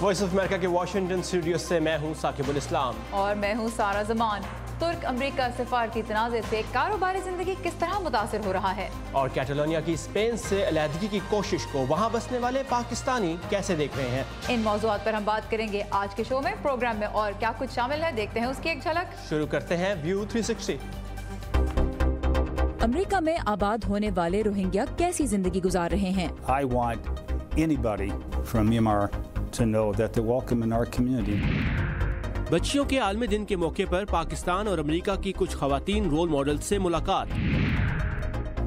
Voice of America کے Washington studio سے میں ہوں ثاقب الاسلام اور میں ہوں سارا زمان۔ ترک امریکہ سفارتی تنازع سے کاروباری زندگی کس طرح متاثر ہو رہا ہے؟ اور کیٹالونیا کی اسپین سے علیحدگی کی کوشش کو وہاں بسنے والے پاکستانی کیسے دیکھ رہے ہیں؟ ان موضوعات پر ہم بات کریں گے آج کے شو میں۔ پروگرام میں اور کیا کچھ شامل ہے، دیکھتے ہیں اس کی ایک جھلک۔ شروع کرتے ہیں ویو 360۔ امریکہ میں آباد ہونے والے روہنگیا کیسی زندگی گزار رہے ہیں؟ I want anybody from Myanmar to know that they're welcome in our community. بچیوں کے عالمی دن کے موقع پر پاکستان اور امریکہ کی کچھ خواتین رول ماڈل سے ملاقات۔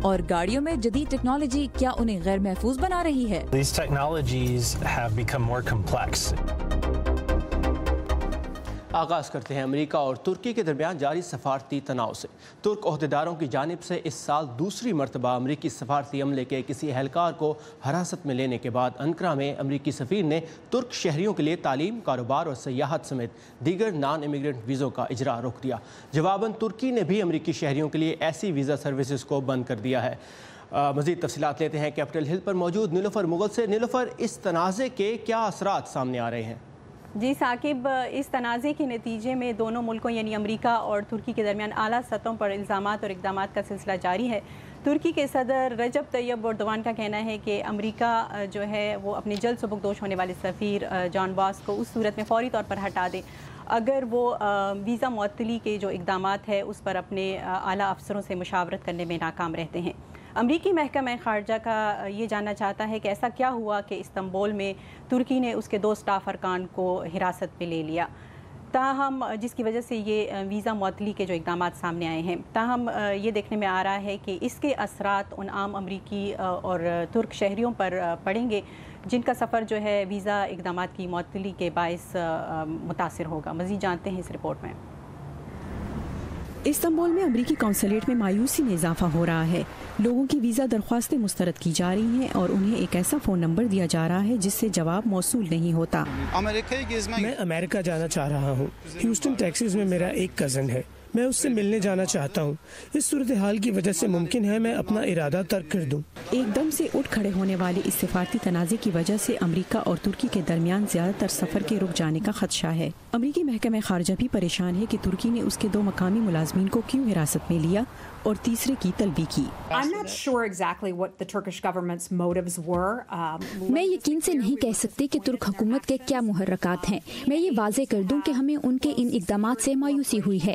اور گاڑیوں میں جدید ٹیکنالوجی کیا انہیں غیر محفوظ بنا رہی ہے؟ These technologies have become more complex. آغاز کرتے ہیں امریکہ اور ترکی کے درمیان جاری سفارتی تناؤ سے۔ ترک عہدیداروں کی جانب سے اس سال دوسری مرتبہ امریکی سفارتی عملے کے کسی اہلکار کو حراست میں لینے کے بعد انقرہ میں امریکی سفیر نے ترک شہریوں کے لیے تعلیم، کاروبار اور سیاحت سمیت دیگر نان امیگرنٹ ویزوں کا اجرا روک دیا۔ جواباً ترکی نے بھی امریکی شہریوں کے لیے ایسی ویزا سروسز کو بند کر دیا ہے۔ مزید تفصیلات لیتے ہیں کیپٹل ہل پر موجود نیلوفر مغل سے۔ نیلوفر، اس تنازع کے کیا اثرات سامنے آ رہے ہیں؟ جی ثاقب، اس تنازع کے نتیجے میں دونوں ملکوں یعنی امریکہ اور ترکی کے درمیان اعلیٰ سطحوں پر الزامات اور اقدامات کا سلسلہ جاری ہے۔ ترکی کے صدر رجب طیب اردوان کا کہنا ہے کہ امریکہ جو ہے وہ اپنے جلد سبکدوش ہونے والے سفیر جان باس کو اس صورت میں فوری طور پر ہٹا دے اگر وہ ویزا معطلی کے جو اقدامات ہے اس پر اپنے اعلیٰ افسروں سے مشاورت کرنے میں ناکام رہتے ہیں۔ امریکی محکمہ خارجہ کا یہ جاننا چاہتا ہے کہ ایسا کیا ہوا کہ استنبول میں ترکی نے اس کے 2 اسٹاف ارکان کو حراست میں لے لیا، تاہم جس کی وجہ سے یہ ویزا معطلی کے جو اقدامات سامنے آئے ہیں۔ تاہم یہ دیکھنے میں آ رہا ہے کہ اس کے اثرات ان عام امریکی اور ترک شہریوں پر پڑیں گے جن کا سفر جو ہے ویزا اقدامات کی معطلی کے باعث متاثر ہوگا۔ مزید جانتے ہیں اس رپورٹ میں۔ استنبول میں امریکی قونصلیٹ میں مایوسی میں اضافہ ہو رہا ہے۔ لوگوں کی ویزا درخواستیں مسترد کی جا رہی ہیں اور انہیں ایک ایسا فون نمبر دیا جا رہا ہے جس سے جواب موصول نہیں ہوتا۔ میں امریکہ جانا چاہ رہا ہوں۔ ہیوسٹن ٹیکساس میں میرا ایک کزن ہے، میں اس سے ملنے جانا چاہتا ہوں۔ اس صورتحال کی وجہ سے ممکن ہے میں اپنا ارادہ ترک کر دوں۔ ایک دم سے اٹھ کھڑے ہونے والے اس سفارتی تنازع کی وجہ سے امریکہ اور ترکی کے درمیان زیادہ تر سفر کے رک جانے کا خدشہ ہے۔ امریکی محکمہ خارجہ بھی پریشان ہے کہ ترکی نے اس کے 2 مقامی ملازمین کو کیوں حراست میں لیا اور تیسرے کی طلبی کی۔ میں یقین سے نہیں کہہ سکتی کہ ترک حکومت کے کیا محرکات ہیں۔ میں یہ واضح کر دوں کہ ہمیں ان کے ان اقدامات سے مایوسی ہوئی ہے۔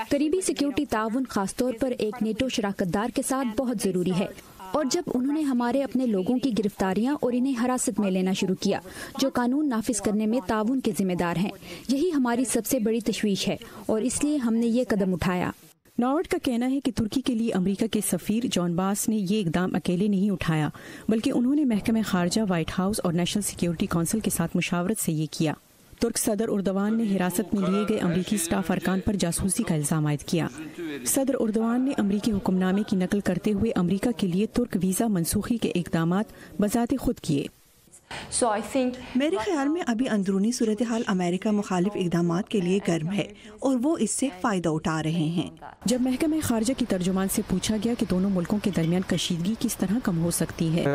قریبی سیکیورٹی تعاون خاص طور پر ایک نیٹو شراکت دار کے ساتھ بہت ضروری ہے، اور جب انہوں نے ہمارے اپنے لوگوں کی گرفتاریاں اور انہیں حراست میں لینا شروع کیا جو قانون نافذ کرنے میں تعاون کے ذمہ دار ہیں، یہی ہماری سب سے بڑی تشویش ہے اور اس لیے ہم نے یہ قدم اٹھایا۔ نارڈ کا کہنا ہے کہ ترکی کے لیے امریکہ کے سفیر جان باس نے یہ اقدام اکیلے نہیں اٹھایا بلکہ انہوں نے محکمہ خارجہ، وائٹ ہاؤس اور نیشنل سیکیورٹی کونسل کے ساتھ مشاورت سے یہ کیا۔ ترک صدر اردوان نے حراست میں لیے گئے امریکی اسٹاف ارکان پر جاسوسی کا الزام عائد کیا۔ صدر اردوان نے امریکی حکم نامے کی نقل کرتے ہوئے امریکہ کے لیے ترک ویزا منسوخی کے اقدامات بذات خود کیے۔ میرے خیال میں ابھی اندرونی صورتحال امریکہ مخالف اقدامات کے لیے گرم ہے اور وہ اس سے فائدہ اٹھا رہے ہیں۔ جب محکمہ خارجہ کی ترجمان سے پوچھا گیا کہ دونوں ملکوں کے درمیان کشیدگی کس طرح کم ہو سکتی ہے،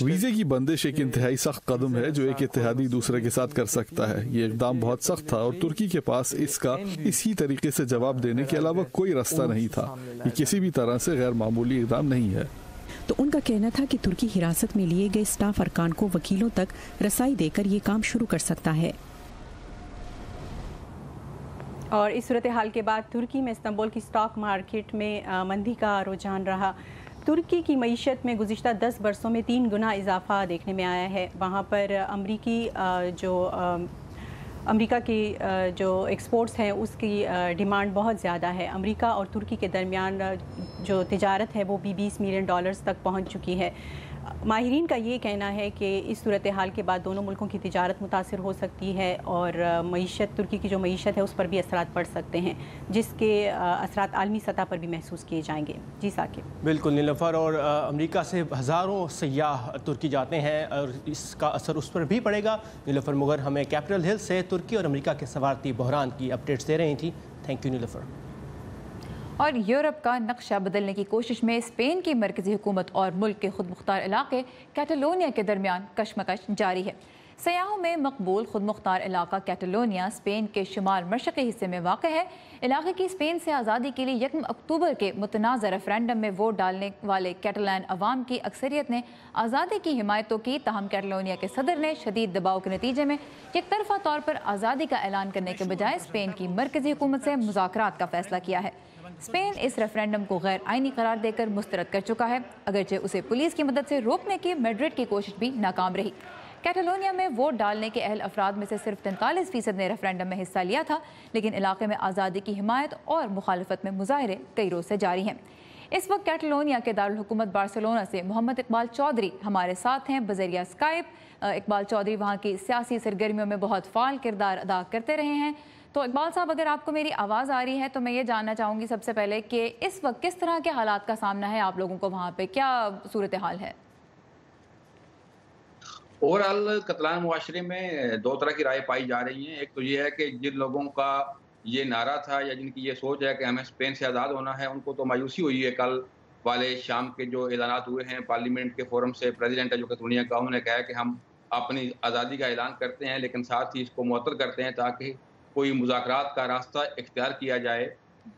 ویزے کی بندش ایک انتہائی سخت قدم ہے جو ایک اتحادی دوسرے کے ساتھ کر سکتا ہے۔ یہ اقدام بہت سخت تھا اور ترکی کے پاس اس کا اسی طریقے سے جواب دینے کے علاوہ کوئی راستہ نہیں تھا۔ یہ کسی بھی طرح سے غیر معمولی اقدام نہیں ہے۔ تو ان کا کہنا تھا کہ ترکی حراست میں لیے گئے اسٹاف ارکان کو وکیلوں تک رسائی دے کر یہ کام شروع کر سکتا ہے۔ اور اس صورتحال کے بعد ترکی میں استنبول کی اسٹاک مارکیٹ میں مندی کا رجحان رہا۔ ترکی کی معیشت میں گزشتہ 10 برسوں میں 3 گنا اضافہ دیکھنے میں آیا ہے۔ وہاں پر امریکہ کی جو ایکسپورٹس ہیں اس کی ڈیمانڈ بہت زیادہ ہے۔ امریکہ اور ترکی کے درمیان جو تجارت ہے وہ بھی $20 ملین تک پہنچ چکی ہے۔ ماہرین کا یہ کہنا ہے کہ اس صورتحال کے بعد دونوں ملکوں کی تجارت متاثر ہو سکتی ہے اور ترکی کی جو معیشت ہے اس پر بھی اثرات پڑ سکتے ہیں جس کے اثرات عالمی سطح پر بھی محسوس کیے جائیں گے۔ جی ثاقب۔ بالکل نیلوفر، اور امریکہ سے ہزاروں سیاح ترکی جاتے ہیں اور اس کا اثر اس پر بھی پڑے گا۔ نیلوفر مغر ہمیں کیپٹل ہل سے ترکی اور امریکہ کے سفارتی بحران کی اپڈیٹس دے رہی تھیں۔ تھینک یو نیلوفر۔ اور یورپ کا نقشہ بدلنے کی کوشش میں اسپین کی مرکزی حکومت اور ملک کے خود مختار علاقے کیٹالونیا کے درمیان کشمکش جاری ہے۔ سیاحوں میں مقبول خود مختار علاقہ کیٹالونیا اسپین کے شمال مشرقی حصے میں واقع ہے۔ علاقے کی اسپین سے آزادی کے لیے 1 اکتوبر کے متنازع ریفرینڈم میں ووٹ ڈالنے والے کیٹالان عوام کی اکثریت نے آزادی کی حمایت تو کی، تاہم کیٹالونیا کے صدر نے شدید دباؤ کے نتیجے میں یک طرفہ طور پر آزادی کا اعلان کرنے کے بجائے اسپین کی مرکزی حکومت سے مذاکرات کا فیصلہ کیا ہے۔ اسپین اس ریفرینڈم کو غیر آئینی قرار دے کر مسترد کر چکا ہے، اگرچہ اسے پولیس کی مدد سے روکنے کی میڈرڈ کی کوشش بھی ناکام رہی۔ کیٹالونیا میں ووٹ ڈالنے کے اہل افراد میں سے صرف 43% نے ریفرینڈم میں حصہ لیا تھا، لیکن علاقے میں آزادی کی حمایت اور مخالفت میں مظاہرے کئی روز سے جاری ہیں۔ اس وقت کیٹالونیا کے دارالحکومت بارسلونا سے محمد اقبال چودھری ہمارے ساتھ ہیں بذریعہ اسکائپ۔ اقبال چودھری وہاں کی سیاسی سرگرمیوں میں بہت فعال کردار ادا کرتے رہے ہیں۔ تو اقبال صاحب، اگر آپ کو میری آواز آ رہی ہے تو میں یہ جاننا چاہوں گی سب سے پہلے کہ اس وقت کس طرح کے حالات کا سامنا ہے آپ لوگوں کو، وہاں پہ کیا صورتحال ہے؟ اوورآل کتلان معاشرے میں 2 طرح کی رائے پائی جا رہی ہیں۔ ایک تو یہ ہے کہ جن لوگوں کا یہ نعرہ تھا یا جن کی یہ سوچ ہے کہ ہمیں اسپین سے آزاد ہونا ہے، ان کو تو مایوسی ہوئی ہے۔ کل والے شام کے جو اعلانات ہوئے ہیں پارلیمنٹ کے فورم سے، پریزیڈنٹ ہے جو کتلونیا کا، انہوں نے کہا کہ ہم اپنی آزادی کا اعلان کرتے ہیں لیکن ساتھ ہی اس کو معطل کرتے ہیں تاکہ کوئی مذاکرات کا راستہ اختیار کیا جائے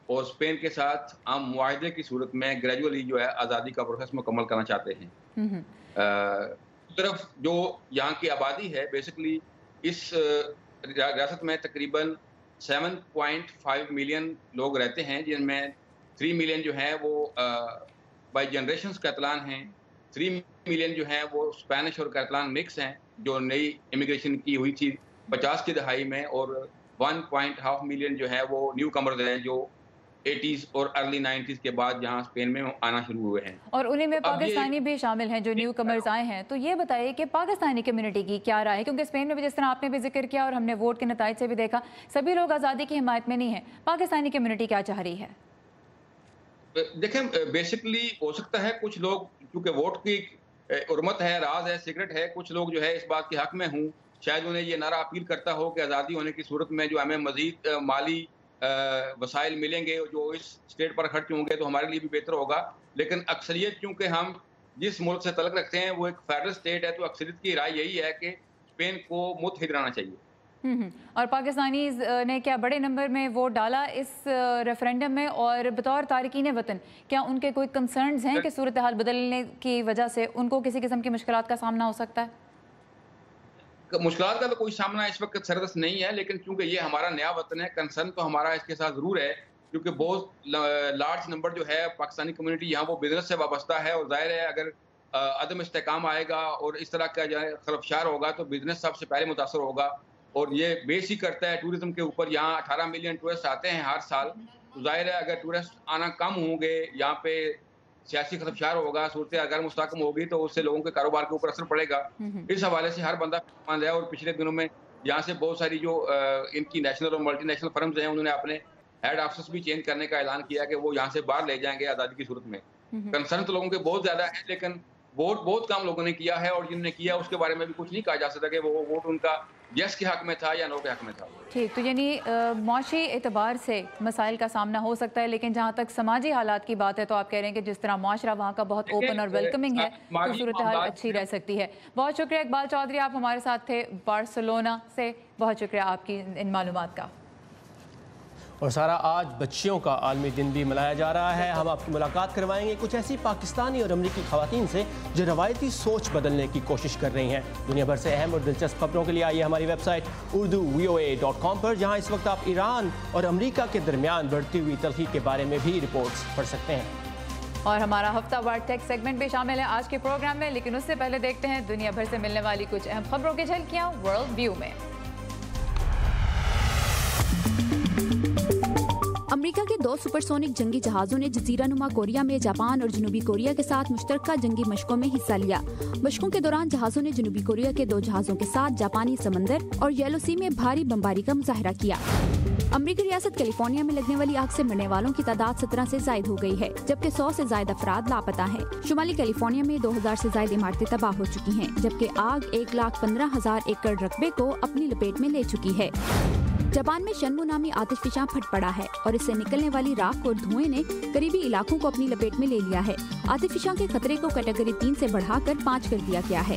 اور اسپین کے ساتھ عام معاہدے کی صورت میں گریجولی جو ہے آزادی کا پروسیس مکمل کرنا چاہتے ہیں۔ طرف جو یہاں کی آبادی ہے، بیسکلی اس ریاست میں تقریباً 7.5 ملین لوگ رہتے ہیں، جن میں 3 ملین جو ہیں وہ بائی جنریشنز کیٹلان ہیں، 3 ملین جو ہیں وہ اسپینش اور کیٹلان مکس ہیں جو نئی امیگریشن کی ہوئی تھی 50 کی دہائی میں، اور 1.5 ملین جو ہے وہ نیو کمرز ہیں جو 80s اور ارلی 90s کے بعد یہاں اسپین میں آنا شروع ہوئے ہیں، اور انہیں میں پاکستانی بھی شامل ہیں جو نیو کمرز آئے ہیں۔ تو یہ بتائیے کہ پاکستانی کمیونٹی کی کیا رائے ہے، کیونکہ اسپین میں بھی جس طرح آپ نے بھی ذکر کیا اور ہم نے ووٹ کے نتائج سے بھی دیکھا، سبھی لوگ آزادی کی حمایت میں نہیں ہیں۔ پاکستانی کمیونٹی کیا چاہ رہی ہے؟ دیکھیں، بیسکلی ہو سکتا ہے کچھ لوگ، کیونکہ ووٹ کی حرمت ہے، راز ہے، سیکرٹ ہے، کچھ لوگ جو ہے اس بات کے حق میں ہوں، شاید انہیں یہ نعرہ اپیل کرتا ہو کہ آزادی ہونے کی صورت میں جو ہمیں مزید مالی وسائل ملیں گے جو اس اسٹیٹ پر خرچ ہوں گے تو ہمارے لیے بھی بہتر ہوگا، لیکن اکثریت کیونکہ ہم جس ملک سے تعلق رکھتے ہیں وہ ایک فیڈرل اسٹیٹ ہے، تو اکثریت کی رائے یہی ہے کہ اسپین کو متحد رہنا چاہیے۔ اور پاکستانیز نے کیا بڑے نمبر میں ووٹ ڈالا اس ریفرینڈم میں، اور بطور تارکین وطن کیا ان کے کوئی کنسرنز ہیں کہ صورتحال بدلنے کی وجہ سے ان کو کسی قسم کی مشکلات کا سامنا ہو سکتا ہے؟ مشکلات کا تو کوئی سامنا اس وقت سردست نہیں ہے، لیکن چونکہ یہ ہمارا نیا وطن ہے، کنسرن تو ہمارا اس کے ساتھ ضرور ہے، کیونکہ بہت لارج نمبر جو ہے پاکستانی کمیونٹی یہاں وہ بزنس سے وابستہ ہے، اور ظاہر ہے اگر عدم استحکام آئے گا اور اس طرح کا جو ہے خلفشار ہوگا تو بزنس سب سے پہلے متاثر ہوگا، اور یہ بیس ہی کرتا ہے ٹورزم کے اوپر۔ یہاں 18 ملین ٹورسٹ آتے ہیں ہر سال، تو ظاہر ہے اگر ٹورسٹ آنا کم ہوں گے، یہاں پہ سیاسی خلفشار ہوگا، صورتحال اگر مستحکم ہوگی تو اس سے لوگوں کے کاروبار کے اوپر اثر پڑے گا۔ اس حوالے سے ہر بندہ مند ہے، اور پچھلے دنوں میں یہاں سے بہت ساری جو ان کی نیشنل اور ملٹی نیشنل فرمز ہیں انہوں نے اپنے ہیڈ آفسز بھی چینج کرنے کا اعلان کیا کہ وہ یہاں سے باہر لے جائیں گے آزادی کی صورت میں۔ کنسرن تو لوگوں کے بہت زیادہ ہے، لیکن ووٹ بہت کم لوگوں نے کیا ہے، اور جن نے کیا اس کے بارے میں بھی کچھ نہیں کہا جا سکتا کہ وہ ووٹ ان کا یس کے حق میں تھا یا نو کے حق میں تھا۔ ٹھیک، تو یعنی معاشی اعتبار سے مسائل کا سامنا ہو سکتا ہے، لیکن جہاں تک سماجی حالات کی بات ہے تو آپ کہہ رہے ہیں کہ جس طرح معاشرہ وہاں کا بہت اوپن اور ویلکمنگ ہے تو صورتحال اچھی رہ سکتی ہے۔ بہت شکریہ اقبال چودھری، آپ ہمارے ساتھ تھے بارسلونا سے، بہت شکریہ آپ کی ان معلومات کا۔ اور سارا، آج بچیوں کا عالمی دن بھی منایا جا رہا ہے۔ ہم آپ کی ملاقات کروائیں گے کچھ ایسی پاکستانی اور امریکی خواتین سے جو روایتی سوچ بدلنے کی کوشش کر رہی ہیں۔ دنیا بھر سے اہم اور دلچسپ خبروں کے لیے آئیے ہماری ویب سائٹ urdu.voa.com پر، جہاں اس وقت آپ ایران اور امریکہ کے درمیان بڑھتی ہوئی تلخی کے بارے میں بھی رپورٹس پڑھ سکتے ہیں۔ اور ہمارا ہفتہ وار ٹیک سیگمنٹ بھی شامل ہے آج کے پروگرام میں، لیکن اس سے پہلے دیکھتے ہیں دنیا بھر سے ملنے والی کچھ اہم خبروں کی جھلکیاں ورلڈ ویو میں۔ امریکہ کے 2 سپرسونک جنگی جہازوں نے جزیرہ نما کوریا میں جاپان اور جنوبی کوریا کے ساتھ مشترکہ جنگی مشقوں میں حصہ لیا۔ مشقوں کے دوران جہازوں نے جنوبی کوریا کے 2 جہازوں کے ساتھ جاپانی سمندر اور یلو سی میں بھاری بمباری کا مظاہرہ کیا۔ امریکی ریاست کیلیفورنیا میں لگنے والی آگ سے مرنے والوں کی تعداد 17 سے زائد ہو گئی ہے، جبکہ 100 سے زائد افراد لاپتہ ہیں۔ شمالی کیلیفورنیا میں 2000 سے زائد عمارتیں تباہ ہو چکی ہیں، جبکہ آگ 1,15,000 ایکڑ رقبے کو اپنی لپیٹ میں لے چکی ہے۔ جاپان میں شنمو نامی آتش فشاں پھٹ پڑا ہے اور اس سے نکلنے والی راکھ اور دھوئیں نے قریبی علاقوں کو اپنی لپیٹ میں لے لیا ہے۔ آتش فشاں کے خطرے کو کیٹیگری 3 سے بڑھا کر 5 کر دیا گیا ہے۔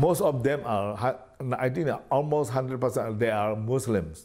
Most of them are, I think almost 100% they are Muslims.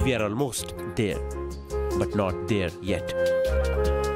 We are almost there, but not there yet.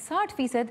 60%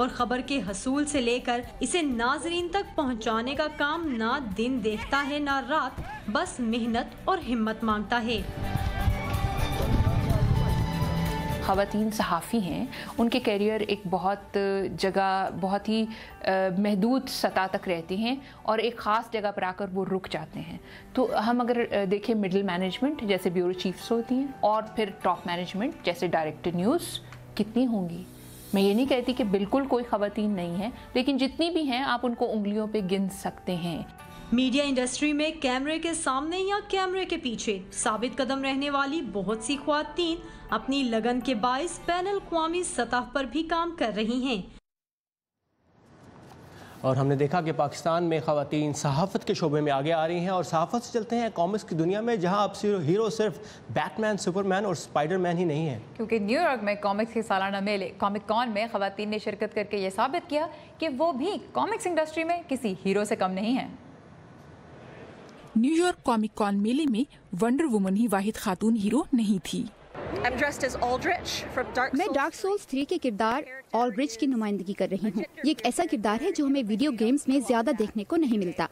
اور خبر کے حصول سے لے کر اسے ناظرین تک پہنچانے کا کام نہ دن دیکھتا ہے نہ رات، بس محنت اور ہمت مانگتا ہے۔ خواتین صحافی ہیں، ان کے کیریئر ایک بہت ہی محدود سطح تک رہتے ہیں اور ایک خاص جگہ پر آ کر وہ رک جاتے ہیں۔ تو ہم اگر دیکھیں مڈل مینجمنٹ جیسے بیورو چیفز ہوتی ہیں اور پھر ٹاپ مینجمنٹ جیسے ڈائریکٹر نیوز کتنی ہوں گی؟ میں یہ نہیں کہتی کہ بالکل کوئی خواتین نہیں ہیں، لیکن جتنی بھی ہیں آپ ان کو انگلیوں پہ گن سکتے ہیں۔ میڈیا انڈسٹری میں کیمرے کے سامنے یا کیمرے کے پیچھے ثابت قدم رہنے والی بہت سی خواتین اپنی لگن کے باعث بین الاقوامی سطح پر بھی کام کر رہی ہیں۔ اور ہم نے دیکھا کہ پاکستان میں خواتین صحافت کے شعبے میں آگے آ رہی ہیں، اور صحافت سے چلتے ہیں کامکس کی دنیا میں، جہاں اب ہیرو صرف بیٹ مین، سپر مین اور اسپائڈر مین ہی نہیں ہیں، کیونکہ نیو یارک میں کامکس کے سالانہ میلے کامک کون میں خواتین نے شرکت کر کے یہ ثابت کیا کہ وہ بھی کامکس انڈسٹری میں کسی ہیرو سے کم نہیں ہیں۔ نیو یارک کامک کون میلے میں ونڈر وومن ہی واحد خاتون ہیرو نہیں تھی۔ میں ڈارک سولز 3 کے کردار آلڈرچ کی نمائندگی کر رہی ہوں۔ یہ ایک ایسا کردار ہے جو ہمیں ویڈیو گیمز میں زیادہ دیکھنے کو نہیں ملتا۔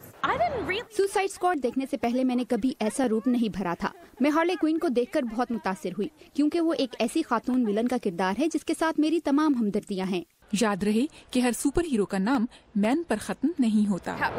سوسائڈ اسکواڈ دیکھنے سے پہلے میں نے کبھی ایسا روپ نہیں بھرا تھا۔ میں ہارلی کوئن کو دیکھ کر بہت متاثر ہوئی، کیونکہ وہ ایک ایسی خاتون ویلن کا کردار ہے جس کے ساتھ میری تمام ہمدردیاں ہیں۔ یاد رہے کہ ہر سپر ہیرو کا نام مین پر ختم نہیں ہوتا۔ Kate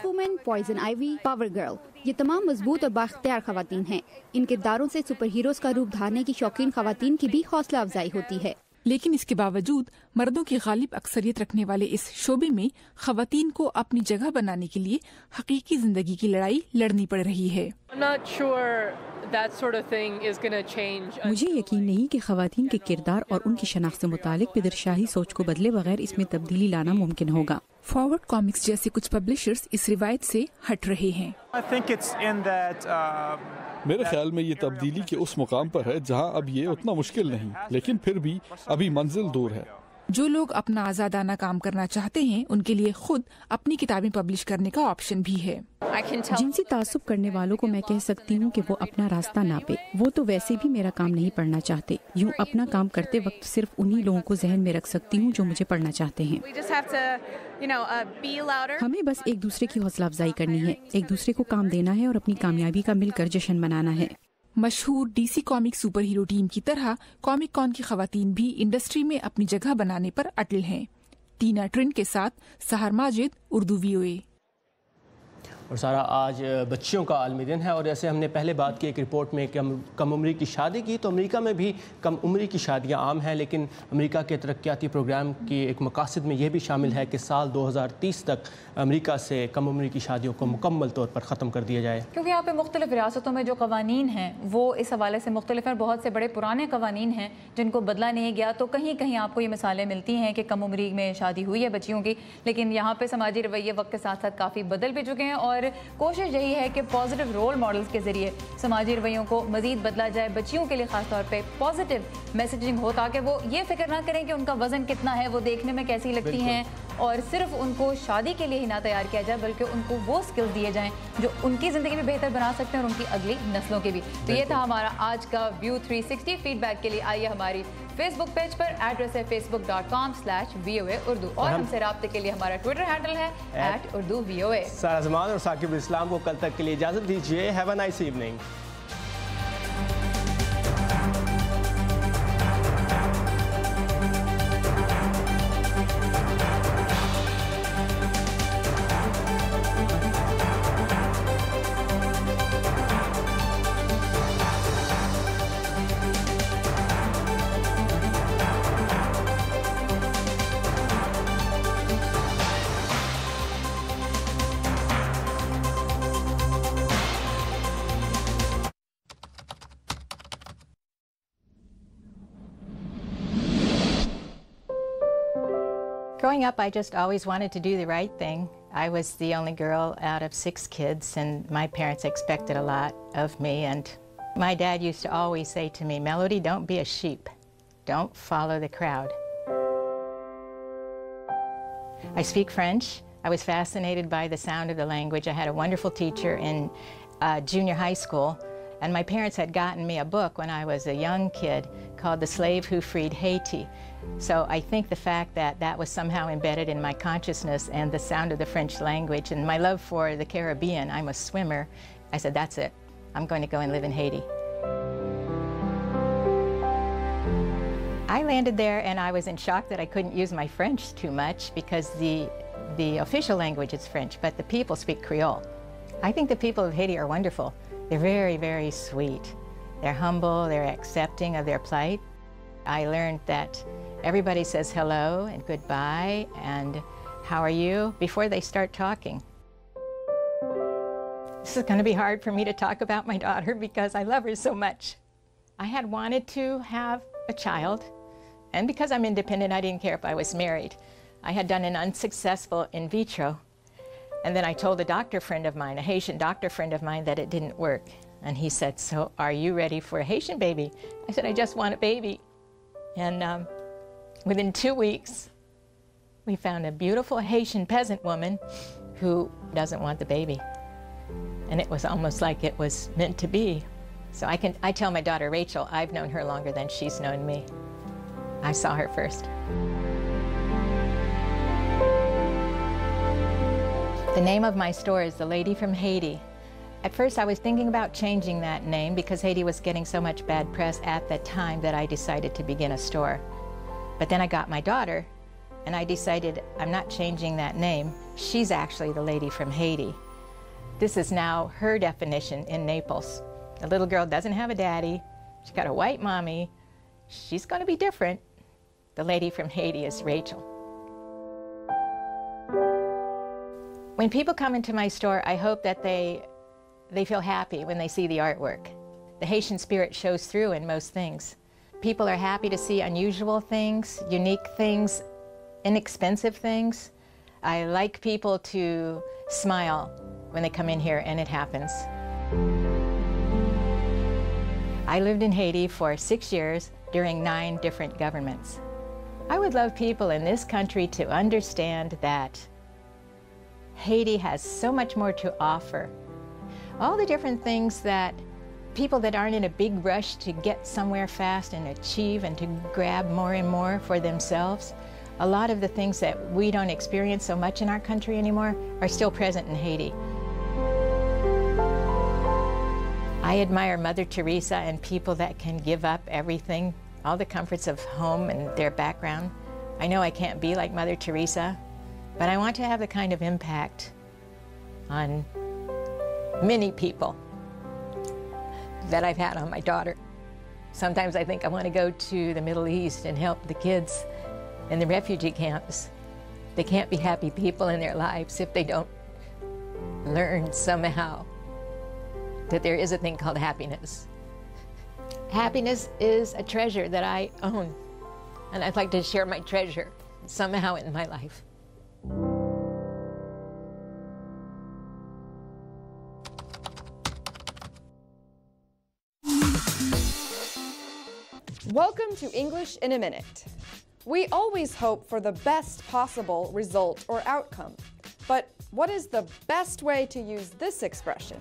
women, Poison Ivy, Power Girl, یہ تمام مضبوط اور بااختیار خواتین ہیں۔ ان کرداروں سے سپر ہیروز کا روپ دھارنے کی شوقین خواتین کی بھی حوصلہ افزائی ہوتی ہے۔ لیکن اس کے باوجود مردوں کی غالب اکثریت رکھنے والے اس شعبے میں خواتین کو اپنی جگہ بنانے کے لیے حقیقی زندگی کی لڑائی لڑنی پڑ رہی ہے۔ مجھے یقین نہیں کہ خواتین کے کردار اور ان کی شناخت سے متعلق پدرشاہی سوچ کو بدلے بغیر اس میں تبدیلی لانا ممکن ہوگا۔ فارورڈ کامکس جیسے کچھ پبلشرز اس روایت سے ہٹ رہے ہیں۔ میرے خیال میں یہ تبدیلی کے اس مقام پر ہے جہاں اب یہ اتنا مشکل نہیں، لیکن پھر بھی ابھی منزل دور ہے۔ جو لوگ اپنا آزادانہ کام کرنا چاہتے ہیں ان کے لیے خود اپنی کتابیں پبلش کرنے کا آپشن بھی ہے۔ جنسی تعصب کرنے والوں کو میں کہہ سکتی ہوں کہ وہ اپنا راستہ ناپے۔ وہ تو ویسے بھی میرا کام نہیں پڑھنا چاہتے۔ یوں اپنا کام کرتے وقت صرف انہی لوگوں کو ذہن میں رکھ سکتی ہوں جو مجھے پڑھنا چاہتے ہیں۔ ہمیں بس ایک دوسرے کی حوصلہ افزائی کرنی ہے، ایک دوسرے کو کام دینا ہے اور اپنی کامیابی کا مل کر جشن منانا ہے۔ مشہور D C comic super hero team کی طرح کامک کون کی خواتین بھی انڈسٹری میں اپنی جگہ بنانے پر اٹل ہیں۔ ٹینا ٹرن کے ساتھ سحر ماجد، اردو VOA۔ اور سارا آج بچیوں کا عالمی دن ہے، اور جیسے ہم نے پہلے بات کی ایک رپورٹ میں کم عمری کی شادی کی، تو امریکہ میں بھی کم عمری کی شادیاں عام ہیں، لیکن امریکہ کے ترقیاتی پروگرام کی ایک مقاصد میں یہ بھی شامل ہے کہ سال 2030 تک امریکہ سے کم عمری کی شادیوں کو مکمل طور پر ختم کر دیا جائے۔ کیونکہ یہاں پہ مختلف ریاستوں میں جو قوانین ہیں وہ اس حوالے سے مختلف ہیں، بہت سے بڑے پرانے قوانین ہیں جن کو بدلا نہیں گیا، تو کہیں کہیں آپ کو یہ مثالیں ملتی ہیں کہ کم عمری میں شادی ہوئی ہے بچیوں کی، لیکن یہاں پہ سماجی رویے وقت کے ساتھ ساتھ کافی بدل بھی چکے ہیں، اور کوشش یہی ہے کہ پازیٹیو رول ماڈلز کے ذریعے سماجی رویوں کو مزید بدلا جائے، بچیوں کے لیے خاص طور پہ پازیٹیو میسیجنگ ہو، تاکہ وہ یہ فکر نہ کریں کہ ان کا وزن کتنا ہے، وہ دیکھنے میں کیسی لگتی ہیں، اور صرف ان کو شادی کے لیے ہی نہ تیار کیا جائے بلکہ ان کو وہ سکلز دیے جائیں جو ان کی زندگی بھی بہتر بنا سکتے ہیں اور ان کی اگلی نسلوں کی بھی۔ تو یہ تھا ہمارا آج کا ویو 360۔ فیڈ بیک کے لیے آئیے ہماری فیس بک پیج پر، ایڈریس ہے facebook.com/VOA اردو، اور ہم سے رابطے کے لیے ہمارا ٹویٹر ہینڈل ہے @urduvoa۔ سارا زمان اور ثاقب اسلام کو کل تک کے لیے اجازت دیجیے۔ Have a nice evening. Growing up, I just always wanted to do the right thing. I was the only girl out of 6 kids, and my parents expected a lot of me. And my dad used to always say to me, Melody, don't be a sheep. Don't follow the crowd. I speak French. I was fascinated by the sound of the language. I had a wonderful teacher in junior high school, And my parents had gotten me a book when I was a young kid called The Slave Who Freed Haiti. So I think the fact that that was somehow embedded in my consciousness and the sound of the French language and my love for the Caribbean, I'm a swimmer, I said, that's it. I'm going to go and live in Haiti. I landed there and I was in shock that I couldn't use my French too much because the official language is French, but the people speak Creole. I think the people of Haiti are wonderful. They're very, very sweet. They're humble, they're accepting of their plight. I learned that everybody says hello and goodbye and how are you before they start talking. This is going to be hard for me to talk about my daughter because I love her so much. I had wanted to have a child, and because I'm independent, I didn't care if I was married. I had done an unsuccessful in vitro. And then I told a doctor friend of mine, a Haitian doctor friend of mine, that it didn't work. And he said, so are you ready for a Haitian baby? I said, I just want a baby. And within 2 weeks, we found a beautiful Haitian peasant woman who doesn't want the baby. And it was almost like it was meant to be. So I tell my daughter, Rachel, I've known her longer than she's known me. I saw her first. The name of my store is The Lady from Haiti. At first I was thinking about changing that name because Haiti was getting so much bad press at the time that I decided to begin a store. But then I got my daughter and I decided I'm not changing that name. She's actually the lady from Haiti. This is now her definition in Naples. The little girl doesn't have a daddy. She's got a white mommy. She's going to be different. The lady from Haiti is Rachel. When people come into my store, I hope that they feel happy when they see the artwork. The Haitian spirit shows through in most things. People are happy to see unusual things, unique things, inexpensive things. I like people to smile when they come in here, and it happens. I lived in Haiti for 6 years during 9 different governments. I would love people in this country to understand that Haiti has so much more to offer. All the different things that people that aren't in a big rush to get somewhere fast and achieve and to grab more and more for themselves, a lot of the things that we don't experience so much in our country anymore are still present in Haiti. I admire Mother Teresa and people that can give up everything, all the comforts of home and their background. I know I can't be like Mother Teresa, but I want to have the kind of impact on many people that I've had on my daughter. Sometimes I think I want to go to the Middle East and help the kids in the refugee camps. They can't be happy people in their lives if they don't learn somehow that there is a thing called happiness. Happiness is a treasure that I own, and I'd like to share my treasure somehow in my life. Welcome to English in a Minute. We always hope for the best possible result or outcome. But what is the best way to use this expression?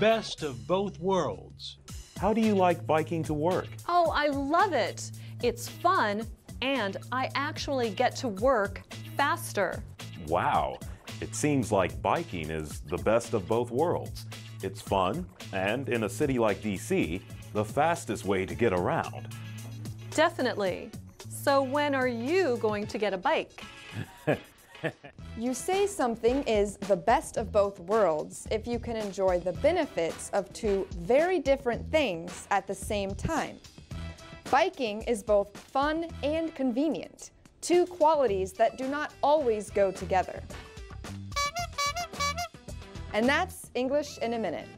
Best of both worlds. How do you like biking to work? Oh, I love it. It's fun, and I actually get to work faster. Wow, it seems like biking is the best of both worlds. It's fun, and in a city like DC, the fastest way to get around. Definitely. So when are you going to get a bike? You say something is the best of both worlds if you can enjoy the benefits of 2 very different things at the same time. Biking is both fun and convenient, 2 qualities that do not always go together. And that's English in a Minute.